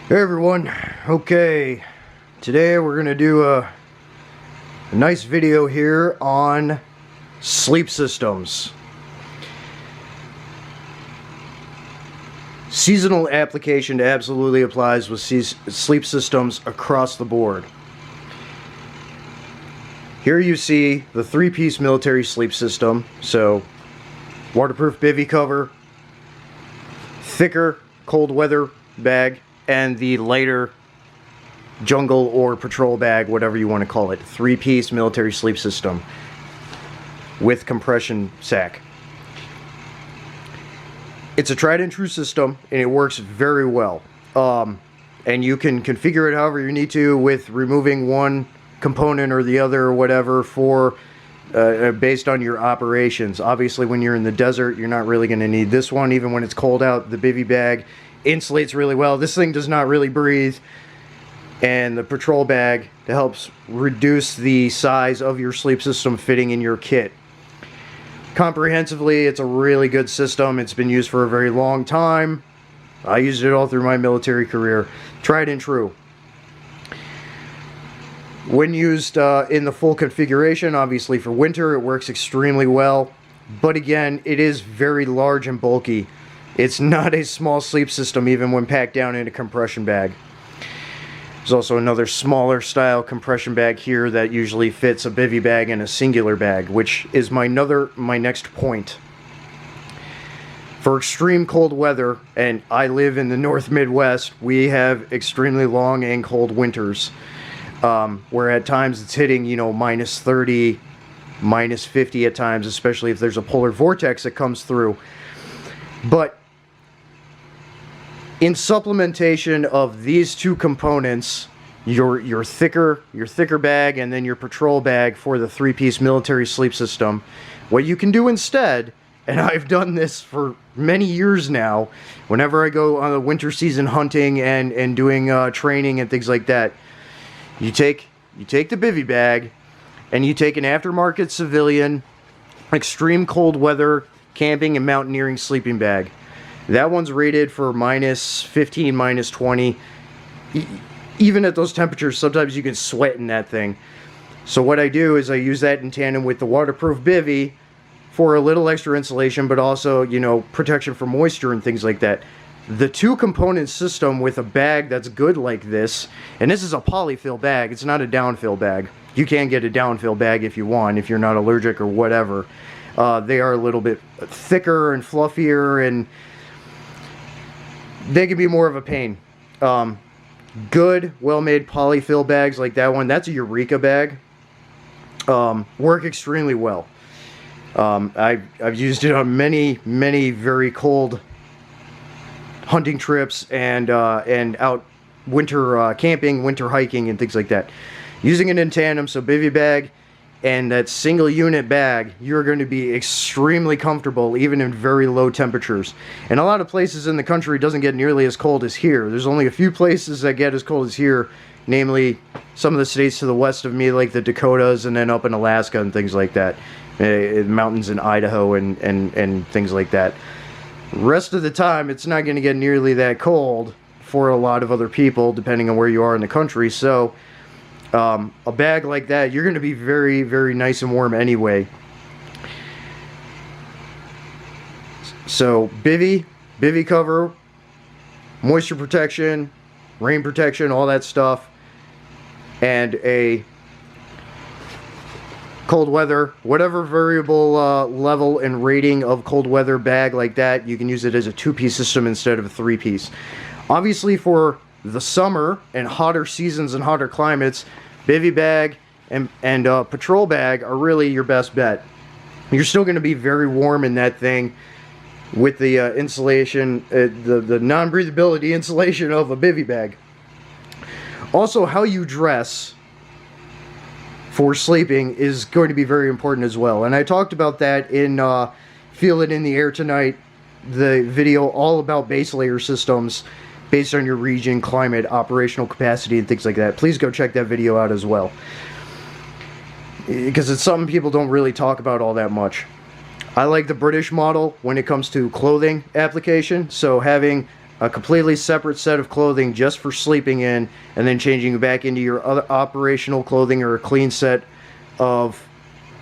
Hey everyone, okay, today we're going to do a nice video here on sleep systems. Seasonal application absolutely applies with sleep systems across the board. Here you see the three-piece military sleep system, so waterproof bivy cover, thicker cold weather bag, and the lighter jungle or patrol bag, whatever you want to call it. Three-piece military sleep system with compression sack. It's a tried and true system, and it works very well. And you can configure it however you need to, with removing one component or the other or whatever for based on your operations. Obviously, when you're in the desert, you're not really going to need this one. Even when it's cold out, the bivy bag insulates really well. This thing does not really breathe. And the patrol bag helps reduce the size of your sleep system fitting in your kit. Comprehensively, it's a really good system. It's been used for a very long time. I used it all through my military career. Tried and true. When used in the full configuration, obviously for winter, it works extremely well. But again, it is very large and bulky. It's not a small sleep system even when packed down in a compression bag. There's also another smaller style compression bag here that usually fits a bivy bag and a singular bag, which is my next point. For extreme cold weather, and I live in the North Midwest, we have extremely long and cold winters, where at times it's hitting, minus 30, minus 50 at times, especially if there's a polar vortex that comes through. But in supplementation of these two components, your thicker bag and then your patrol bag for the three-piece military sleep system, what you can do instead, and I've done this for many years now, whenever I go on a winter season hunting and doing training and things like that, you take the bivy bag and you take an aftermarket civilian extreme cold weather camping and mountaineering sleeping bag. That one's rated for minus 15, minus 20. Even at those temperatures, sometimes you can sweat in that thing. So what I do is I use that in tandem with the waterproof bivy for a little extra insulation, but also, protection from moisture and things like that. The two-component system with a bag that's good like this, and this is a polyfill bag, it's not a downfill bag. You can get a downfill bag if you want, if you're not allergic or whatever. They are a little bit thicker and fluffier, and they can be more of a pain. Good, well-made polyfill bags like that one, that's a Eureka bag, work extremely well. I've used it on many very cold hunting trips and out winter camping, winter hiking, and things like that. Using it in tandem, so bivy bag and that single unit bag, you're going to be extremely comfortable even in very low temperatures. And a lot of places in the country doesn't get nearly as cold as here. There's only a few places that get as cold as here, namely some of the states to the west of me, like the Dakotas, and then up in Alaska and things like that. Mountains in Idaho and things like that. Rest of the time, it's not going to get nearly that cold for a lot of other people, depending on where you are in the country. So a bag like that, you're going to be very, very nice and warm anyway. So bivy cover, moisture protection, rain protection, all that stuff, and a cold weather, whatever variable level and rating of cold weather bag like that, you can use it as a two-piece system instead of a three-piece. Obviously, for the summer and hotter seasons and hotter climates, bivy bag and patrol bag are really your best bet. You're still going to be very warm in that thing with the insulation, the non-breathability insulation of a bivy bag. Also, how you dress for sleeping is going to be very important as well. And I talked about that in Feel It in the Air Tonight, the video all about base layer systems based on your region, climate, operational capacity, and things like that. Please go check that video out as well, because it's something people don't really talk about all that much. I like the British model when it comes to clothing application, so having a completely separate set of clothing just for sleeping in, and then changing it back into your other operational clothing, or a clean set of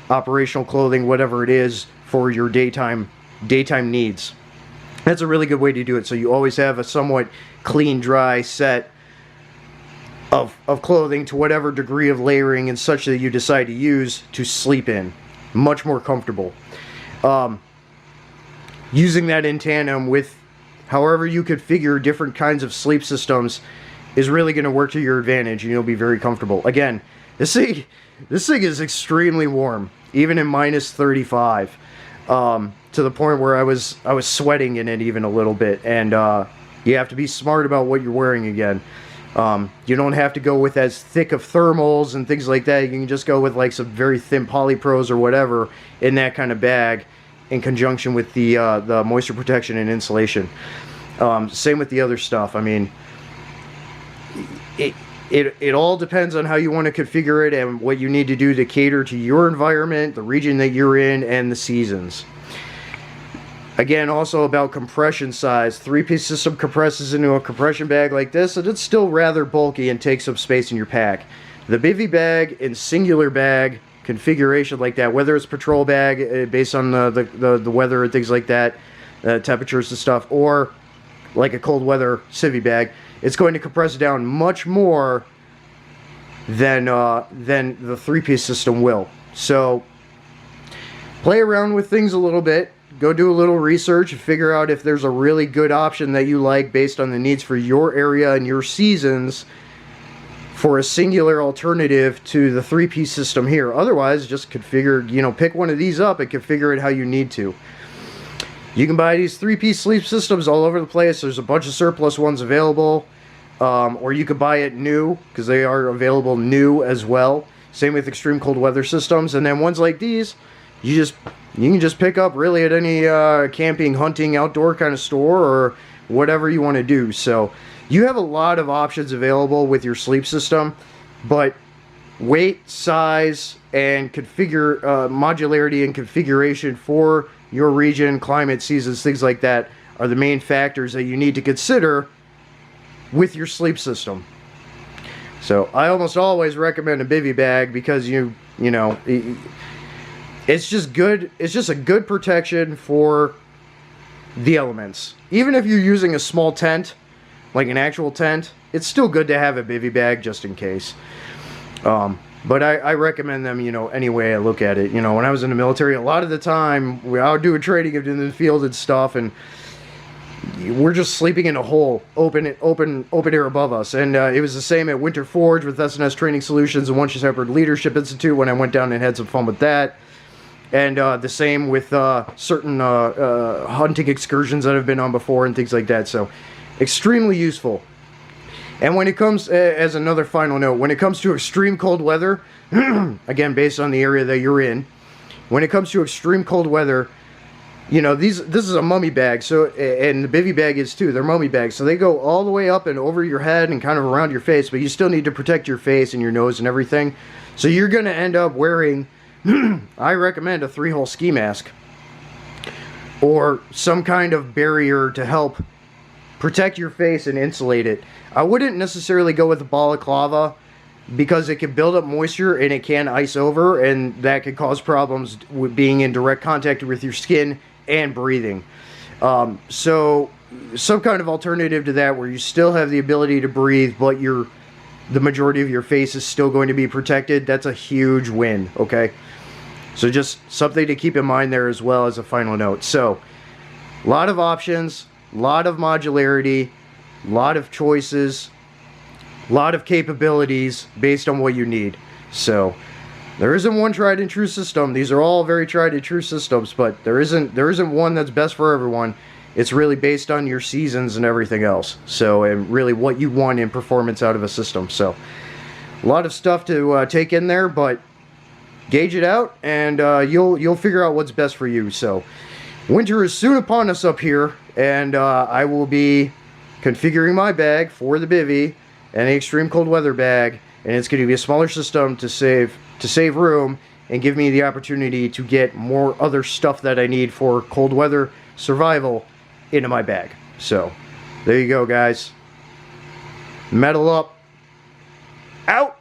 operational clothing, whatever it is, for your daytime needs. That's a really good way to do it. So you always have a somewhat clean, dry set of clothing to whatever degree of layering and such that you decide to use to sleep in. Much more comfortable. Using that in tandem with however you configure different kinds of sleep systems is really going to work to your advantage, and you'll be very comfortable. Again, this thing is extremely warm, even in minus 35, to the point where I was sweating in it even a little bit. And you have to be smart about what you're wearing again. You don't have to go with as thick of thermals and things like that. You can just go with like some very thin polypros or whatever in that kind of bag, in conjunction with the moisture protection and insulation. Same with the other stuff. I mean, it all depends on how you want to configure it and what you need to do to cater to your environment, the region that you're in, and the seasons. Again, also about compression size. 3-piece system compresses into a compression bag like this, and it's still rather bulky and takes up space in your pack. The bivy bag and singular bag configuration like that, whether it's patrol bag based on the weather and things like that, temperatures and stuff, or like a cold weather civvy bag, it's going to compress down much more than the 3-piece system will. So play around with things a little bit. Go do a little research and figure out if there's a really good option that you like based on the needs for your area and your seasons for a singular alternative to the 3-piece system here. Otherwise, just configure, pick one of these up and configure it how you need to. You can buy these 3-piece sleep systems all over the place. There's a bunch of surplus ones available, or you could buy it new, because they are available new as well. Same with extreme cold weather systems. And then ones like these, you can just pick up really at any camping, hunting, outdoor kind of store, or whatever you want to do. So you have a lot of options available with your sleep system, but weight, size, and modularity and configuration for your region, climate, seasons, things like that are the main factors that you need to consider with your sleep system. So I almost always recommend a bivy bag, because it's just good. It's just a good protection for the elements. Even if you're using a small tent, like an actual tent, it's still good to have a bivy bag just in case. But I recommend them, any way I look at it. When I was in the military, a lot of the time, I would do a training in the field and stuff, and we're just sleeping in a hole, open air above us. And it was the same at Winter Forge with SNS Training Solutions and One Shepherd Leadership Institute when I went down and had some fun with that. And the same with certain hunting excursions that I've been on before and things like that. So, extremely useful. And when it comes, as another final note, when it comes to extreme cold weather, again, based on the area that you're in, when it comes to extreme cold weather, this is a mummy bag, so, and the bivy bag is too, they're mummy bags, so they go all the way up and over your head and kind of around your face, but you still need to protect your face and your nose and everything. So you're going to end up wearing, I recommend a 3-hole ski mask, or some kind of barrier to help protect your face and insulate it. I wouldn't necessarily go with a balaclava, because it can build up moisture and it can ice over, and that could cause problems with being in direct contact with your skin and breathing. So some kind of alternative to that where you still have the ability to breathe, but the majority of your face is still going to be protected, that's a huge win, okay? So just something to keep in mind there as well as a final note. So, a lot of options, a lot of modularity, a lot of choices, a lot of capabilities based on what you need. So, there isn't one tried and true system. These are all very tried and true systems, but there isn't one that's best for everyone. It's really based on your seasons and everything else. So, and really what you want in performance out of a system. So, a lot of stuff to take in there, but gauge it out, and you'll figure out what's best for you. So, winter is soon upon us up here, and I will be configuring my bag for the bivy and the extreme cold weather bag, and it's going to be a smaller system to save room and give me the opportunity to get more other stuff that I need for cold weather survival into my bag. So, There you go, guys. Metal up. Out.